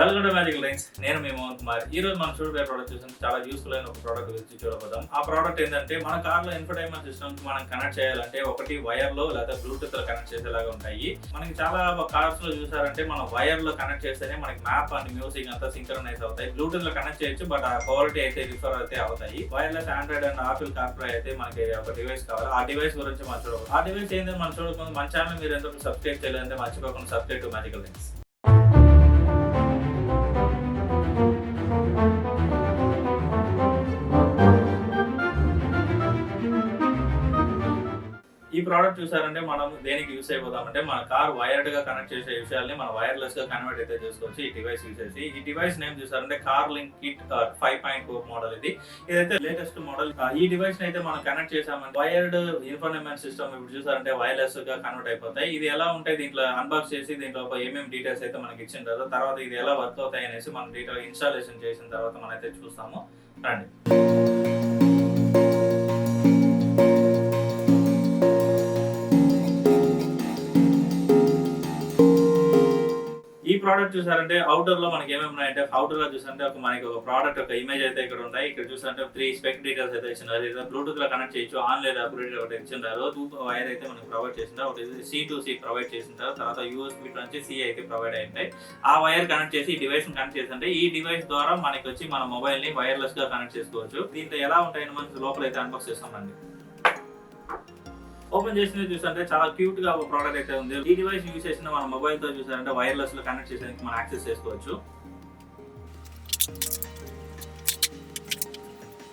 Welcome to magical lines. నేను మీ మోహన్ కుమార్. ఈ రోజు మనం చూడబోయే ప్రోడక్ట్ చూసి చాలా యూస్ఫుల్ అయిన ఒక ప్రోడక్ట్ గురించి చూడబోదాం. ఆ ప్రోడక్ట్ ఏంటంటే మన కార్ లో ఇన్ఫోటైన్మెంట్ సిస్టమ్ మనం కనెక్ట్ చేయాలంటే ఒకటి వైర్ లో లేదా బ్లూటూత్ లో కనెక్ట్ చేసేలాగా ఉంటాయి. మనకి చాలా కార్స్ లో చూసారంటే మనం వైర్ లో కనెక్ట్ చేస్తేనే మనకి మ్యాప్ అండ్ మ్యూజిక్ అంతా సింక్రనైజ్ అవుతాయి. బ్లూటూత్ లో కనెక్ట్ చేయొచ్చు, బట్ ఆ క్వాలిటీ అయితే రిఫర్ అయితే అవుతాయి. Wireless Android and apple CarPlay అయితే మనకి ఒక డివైస్ కావాలి. ఆ డివైస్ గురించి మనం చూడవచ్చు. ఆ డివైస్ ఏంటంటే మనం చూడకుండా మన ఛానల్ మీరు ఎంతో సబ్స్క్రైబ్ చేయాలంటే మర్చిపోకుండా సబ్స్క్రైబ్ టు మ్యాజికల్ లైన్స్. ఈ ప్రోడక్ట్ చూసారంటే మనం దేనికి యూస్ అయిపోతామంటే మన కార్ వైర్డ్ గా కనెక్ట్ చేసే విషయాల్ని మనం వైర్లెస్ గా కన్వర్ట్ అయితే చేసుకోవచ్చు. ఈ డివైస్ యూస్ చేసి ఈ డివైస్ నేమ్ చూసారంటే కార్ లింక్ కిట్ 5.4 మోడల్. ఇదైతే లేటెస్ట్ మోడల్. ఈ డివైస్ అయితే మనం కనెక్ట్ చేసామంటే వైర్డ్ ఇన్ఫోటైన్మెంట్ సిస్టమ్ ఇప్పుడు చూసారంటే వైర్లెస్ గా కన్వర్ట్ అయిపోతాయి. ఇది ఎలా ఉంటాయి, దీంట్లో అన్బాక్స్ చేసి దీంట్లో ఏమేమి డీటెయిల్స్ అయితే మనకి ఇచ్చింటారో తర్వాత ఇది ఎలా వర్క్ అవుతాయి అనేసి మనం డీటెయిల్ ఇన్స్టాలేషన్ చేసిన తర్వాత మనం అయితే చూస్తాము. రండి. ఈ ప్రోడక్ట్ చూసారంటే అవుటర్ లో మనకి ఏమేమి ఉన్నాయంటే అవుటర్ లో చూసారంటే మనకి ఒక ప్రోడక్ట్ ఒక ఇమేజ్ అయితే ఇక్కడ ఉంటాయి. ఇక్కడ చూసారంటే 3 స్పెక్ డీటెయిల్స్ అయితే ఇచ్చినారు. బ్లూటూత్ లో కనెక్ట్ చేయొచ్చు, ఆన్ లేదా అప్గ్రేడ్ ఒకటి ఇచ్చినారు. 2 వైర్ అయితే మనకి ప్రొవైడ్ చేసింటారు. ఒకటి C2C ప్రొవైడ్ చేసింటారు. తర్వాత USB నుంచి C అయితే ప్రొవైడ్ అయ్యింటాయి. ఆ వైర్ కనెక్ట్ చేసి ఈ డివైస్ కనెక్ట్ చేస్తుంటే ఈ డివైస్ ద్వారా మనకి వచ్చి మన మొబైల్ ని వైర్లెస్ గా కనెక్ట్ చేసుకోవచ్చు. దీంతో ఎలా ఉంటాయని మనకి లోపల అయితే అన్బాక్స్ చేస్తామండి. ఓపెన్ చేసిన చూసారంటే చాలా క్యూట్ గా ఒక ప్రోడక్ట్ అయితే ఉంది. ఈ డివైస్ యూజ్ చేసిన మన మొబైల్ తో చూసారంటే వైర్లెస్ లో కనెక్ట్ చేసేందుకు మనం యాక్సెస్ చేసుకోవచ్చు.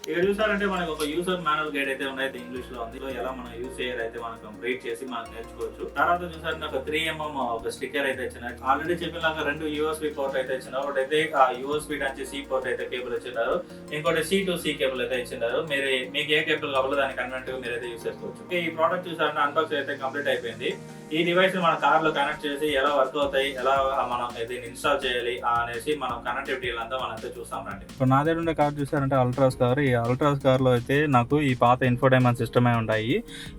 ఇక్కడ చూసారంటే మనకి ఒక యూజర్ మాన్యువల్ గైడ్ అయితే ఉన్నాయి, ఇంగ్లీష్ లో ఉంది. ఎలా మనం యూజ్ చేయాలి అయితే మనం కంప్లీట్ చేసి మనం నేర్చుకోవచ్చు. తర్వాత చూసారంటే ఒక 3mm ఒక స్టిక్కర్ అయితే ఇచ్చినారు. ఆల్రెడీ చెప్పినాక 2 USB పోర్ట్ అయితే ఇచ్చినారు. ఒకటైతే ఆ USB నుంచి C పోర్ట్ అయితే కేబుల్ ఇచ్చినారు. ఇంకోటి C2C కేబుల్ అయితే ఇచ్చినారు. మీరు మీకు ఏ కేబుల్ కావాలో దాని కన్వెంట్ మీరు అయితే యూజ్ చేసుకోవచ్చు. ఈ ప్రోడక్ట్ చూసారంటే అన్బాక్స్ అయితే కంప్లీట్ అయిపోయింది. ఈ డివైస్ మన కార్ లో కనెక్ట్ చేసి ఎలా వర్క్ అవుతాయి, ఎలా మనం దీన్ని ఇన్స్టాల్ చేయాలి అనేసి మనం కనెక్టివిటీ అంతా మనం అయితే చూస్తాం రండి. ఇప్పుడు నా దగ్గర ఉండే కార్ చూసారంటే అల్ట్రాస్ కార్. ఈ అల్ట్రాస్ కార్ లో అయితే నాకు ఈ పాత ఇన్ఫోటైన్మెంట్ సిస్టమే ఉంటాయి.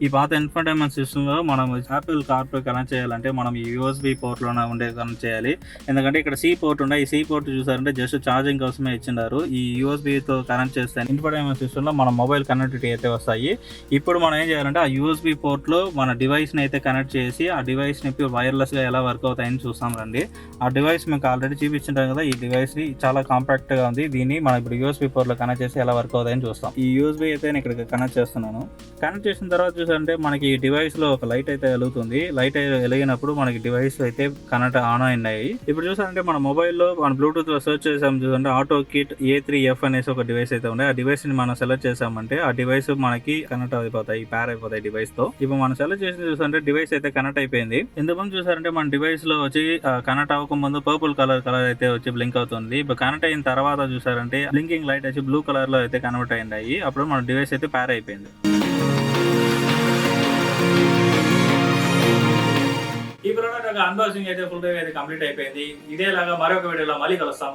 ఈ పాత ఇన్ఫోటైన్మెంట్ సిస్టమ్ లో మనం ఆపిల్ కార్ప్లే కనెక్ట్ చేయాలంటే మనం ఈ USB పోర్ట్ లోనే ఉండే కనెక్ట్ చేయాలి. ఎందుకంటే ఇక్కడ C పోర్ట్ ఉన్నాయి. ఈ C పోర్ట్ చూసారంటే జస్ట్ ఛార్జింగ్ కోసమే ఇచ్చినారు. ఈ USB తో కనెక్ట్ చేస్తే ఇన్ఫోటైన్మెంట్ సిస్టమ్ లో మన మొబైల్ కనెక్టివిటీ అయితే వస్తాయి. ఇప్పుడు మనం ఏం చేయాలంటే ఆ USB పోర్ట్ లో మన డివైస్ ని అయితే కనెక్ట్ చేసి ఆ డివైస్ ని వైర్లెస్ గా ఎలా వర్క్ అవుతాయని చూస్తాం రండి. ఆ డివైస్ మీకు ఆల్రెడీ చూపించుంటాం కదా. ఈ డివైస్ ని చాలా కాంపాక్ట్ గా ఉంది. దీన్ని మనం ఇప్పుడు USB పోర్ట్ లో కనెక్ట్ చేసి ఎలా వర్క్ అవుతాయని చూస్తాం. ఈ USB అయితే నేను ఇక్కడ కనెక్ట్ చేస్తున్నాను. కనెక్ట్ చేసిన తర్వాత చూసారంటే మనకి ఈ డివైస్ లో ఒక లైట్ అయితే వెలుగుతుంది. లైట్ వెలిగినప్పుడు మనకి డివైస్ అయితే కనెక్ట్ ఆన్ అయినాయి. ఇప్పుడు చూసారంటే మన మొబైల్లో మన బ్లూటూత్ లో సెర్చ్ చేసాం చూసారంటే ఆటో కిట్ A3F అనేసి ఒక డివైస్ అయితే ఉంది. ఆ డివైస్ ని మనం సెలెక్ట్ చేసామంటే ఆ డివైస్ మనకి కనెక్ట్ అయిపోతాయి, పేర్ అయిపోతాయి డివైస్ తో. ఇప్పుడు మనం సెలెక్ట్ చేసి చూసారంటే డివైస్ అయితే కనెక్ట్ అయిపోయింది. ఇంతకుముందు చూసారంటే మన డివైస్ లో వచ్చి కనెక్ట్ అవ్వకముందు పర్పుల్ కలర్ అయితే వచ్చి బ్లింక్ అవుతుంది. ఇప్పుడు కనెక్ట్ అయిన తర్వాత చూసారంటే బ్లింకింగ్ లైట్ వచ్చి బ్లూ కలర్ లో అయితే కన్వర్ట్ అయ్యాయి. అప్పుడు మన డివైస్ అయితే పేర్ అయిపోయింది. ఈ ప్రోడక్ట్ అన్బాక్సింగ్ అయితే ఫుల్ గా అయితే కంప్లీట్ అయిపోయింది. ఇదేలాగా మరొక వీడియోలో మళ్ళీ కలుస్తాం.